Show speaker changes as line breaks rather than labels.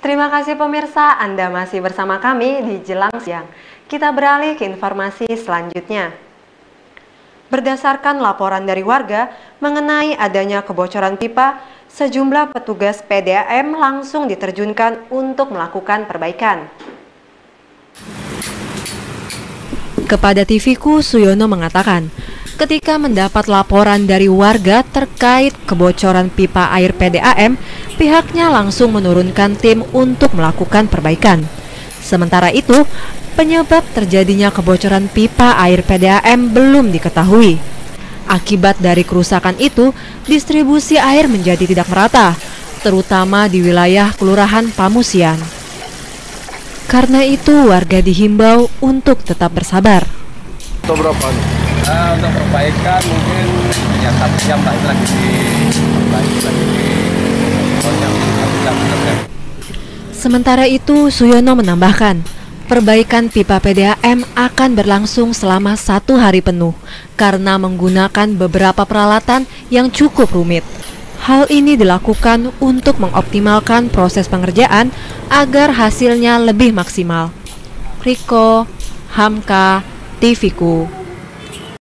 Terima kasih pemirsa, Anda masih bersama kami di Jelang Siang. Kita beralih ke informasi selanjutnya. Berdasarkan laporan dari warga mengenai adanya kebocoran pipa, sejumlah petugas PDAM langsung diterjunkan untuk melakukan perbaikan. Kepada TV-ku, Suyono mengatakan, ketika mendapat laporan dari warga terkait kebocoran pipa air PDAM, pihaknya langsung menurunkan tim untuk melakukan perbaikan. Sementara itu, penyebab terjadinya kebocoran pipa air PDAM belum diketahui. Akibat dari kerusakan itu, distribusi air menjadi tidak merata, terutama di wilayah Kelurahan Pamusian. Karena itu, warga dihimbau untuk tetap bersabar.
Untuk berapa? Untuk perbaikan mungkin ya 1 jam lagi
Sementara itu, Suyono menambahkan, perbaikan pipa PDAM akan berlangsung selama 1 hari penuh karena menggunakan beberapa peralatan yang cukup rumit. Hal ini dilakukan untuk mengoptimalkan proses pengerjaan agar hasilnya lebih maksimal. Riko, Hamka, TV-ku.